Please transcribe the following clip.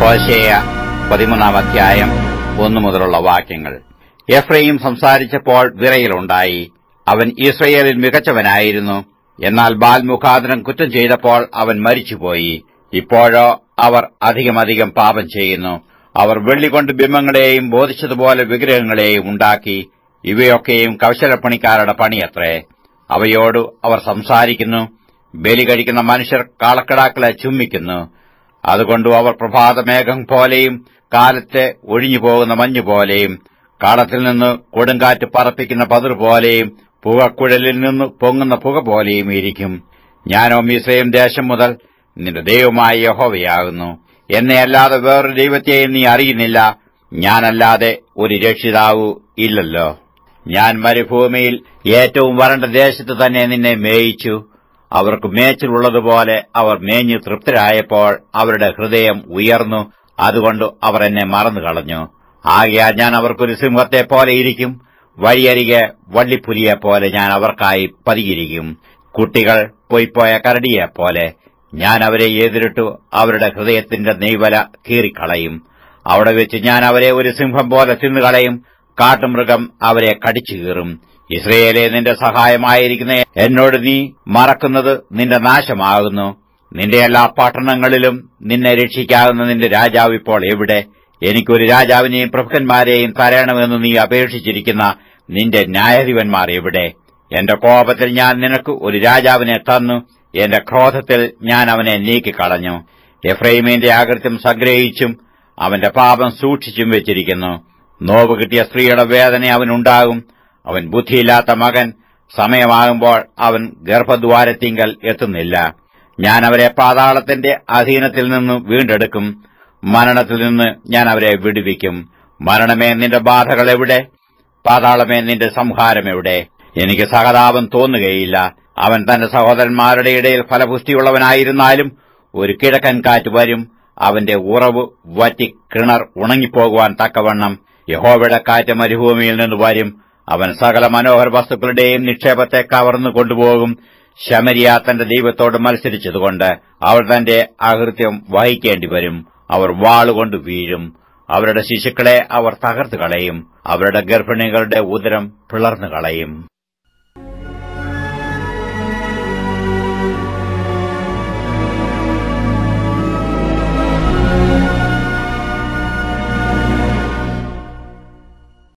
ഹോശേയ 13 അധ്യായം 1 മുതലുള്ള വാക്യങ്ങൾ. എഫ്രയീം സംസാരിച്ചപ്പോൾ വിറയലുണ്ടായി. അവൻ ഇസ്രയേലിൽ മികച്ചവനായിരുന്നു. എന്നാൽ ബാൽ മുഖാന്തരം കുറ്റം ചെയ്തപ്പോൾ അവൻ മരിച്ചുപോയി. ഇപ്പോഴോ അവർ അധികമധികം പാപം ചെയ്യുന്നു. അവർ വെള്ളികൊണ്ട് ബിംബങ്ങളെയും ബോധിച്ചതുപോലെ വിഗ്രഹങ്ങളെയും ഉണ്ടാക്കി. ഇവയൊക്കെയും കൗശലപ്പണിക്കാരുടെ പണിയത്രേ. അവയോട് അവർ സംസാരിക്കുന്നു. ബലി കഴിക്കുന്ന മനുഷ്യർ കാളക്കിടാക്കളെ ചുംബിക്കുന്നു. അതുകൊണ്ടു അവർ പ്രഭാതമേഘം പോലെയും കാലത്തെ ഒഴിഞ്ഞുപോകുന്ന മഞ്ഞുപോലെയും കാളത്തിൽ നിന്ന് കൊടുങ്കാറ്റ് പറപ്പിക്കുന്ന പതിർ പോലെയും പുകക്കുഴലിൽ നിന്ന് പൊങ്ങുന്ന പുക പോലെയും ഇരിക്കും. ഞാനോ മിസ്രയീം ദേശം മുതൽ നിന്റെ ദൈവമായ യഹോവയാകുന്നു. എന്നെയല്ലാതെ വേറൊരു ദൈവത്തെയും നീ അറിയുന്നില്ല. ഞാനല്ലാതെ ഒരു രക്ഷിതാവു ഇല്ലല്ലോ. ഞാൻ മരുഭൂമിയിൽ ഏറ്റവും വരണ്ട ദേശത്ത് തന്നെ നിന്നെ മേയിച്ചു. അവർക്ക് മേച്ചിലുള്ളതുപോലെ അവർ മേഞ്ഞു തൃപ്തരായപ്പോൾ അവരുടെ ഹൃദയം ഉയർന്നു. അതുകൊണ്ട് അവർ എന്നെ മറന്നുകളഞ്ഞു. ആകയാൽ ഞാൻ അവർക്കൊരു സിംഹത്തെപ്പോലെ ഇരിക്കും. വഴിയരികെ വള്ളിപ്പുലിയെപ്പോലെ ഞാൻ അവർക്കായി പതിയിരിക്കും. കുട്ടികൾ പൊയ്പോയ കരടിയെപ്പോലെ ഞാൻ അവരെ എതിരിട്ടു അവരുടെ ഹൃദയത്തിന്റെ നെയ്വല കീറിക്കളയും. അവിടെ വെച്ച് ഞാൻ അവരെ ഒരു സിംഹം പോലെ തിന്നുകളയും. കാട്ടുമൃഗം അവരെ കടിച്ചു കീറും. ഇസ്രയേലേ, നിന്റെ സഹായമായിരിക്കുന്ന എന്നോട് നീ മറക്കുന്നത് നിന്റെ നാശമാകുന്നു. നിന്റെ എല്ലാ പട്ടണങ്ങളിലും നിന്നെ രക്ഷിക്കാവുന്ന നിന്റെ രാജാവ് ഇപ്പോൾ എവിടെ? എനിക്കൊരു രാജാവിനെയും പ്രഭുക്കന്മാരെയും തരണമെന്ന് നീ അപേക്ഷിച്ചിരിക്കുന്ന നിന്റെ ന്യായാധിപന്മാർ എവിടെ? എന്റെ കോപത്തിൽ ഞാൻ നിനക്ക് ഒരു രാജാവിനെ തന്നു. എന്റെ ക്രോധത്തിൽ ഞാൻ അവനെ നീക്കിക്കളഞ്ഞു. എഫ്രയീമിന്റെ അകൃത്യം സംഗ്രഹിച്ചും അവന്റെ പാപം സൂക്ഷിച്ചും വെച്ചിരിക്കുന്നു. നോവ് കിട്ടിയ സ്ത്രീയുടെ വേദന അവനുണ്ടാകും. അവൻ ബുദ്ധിയില്ലാത്ത മകൻ. സമയമാകുമ്പോൾ അവൻ ഗർഭദ്വാരത്തിങ്കൽ എത്തുന്നില്ല. ഞാൻ അവരെ പാതാളത്തിന്റെ അധീനത്തിൽ നിന്ന് വീണ്ടെടുക്കും. മരണത്തിൽ നിന്ന് ഞാൻ അവരെ വിടുവിക്കും. മരണമേ, നിന്റെ ബാധകൾ എവിടെ? പാതാളമേ, നിന്റെ സംഹാരം എവിടെ? എനിക്ക് സഹതാപം തോന്നുകയില്ല. അവൻ തന്റെ സഹോദരന്മാരുടെ ഇടയിൽ ഫലപുഷ്ടിയുള്ളവനായിരുന്നാലും ഒരു കിഴക്കൻ കാറ്റ് വരും. അവന്റെ ഉറവ് വറ്റി കിണർ ഉണങ്ങിപ്പോകുവാൻ തക്കവണ്ണം യഹോവയുടെ കാറ്റ് മരുഭൂമിയിൽ നിന്ന് വരും. അവൻ സകല മനോഹര വസ്തുക്കളുടെയും നിക്ഷേപത്തെ കവർന്നു കൊണ്ടുപോകും. ശമരിയ തന്റെ ദൈവത്തോട് മത്സരിച്ചതുകൊണ്ട് അവൾ തന്റെ അകൃത്യം വഹിക്കേണ്ടി വരും. അവർ വാളുകൊണ്ട് വീഴും. അവരുടെ ശിശുക്കളെ അവർ തകർത്തുകളയും. അവരുടെ ഗർഭിണികളുടെ ഉദരം പിളർന്നുകളയും.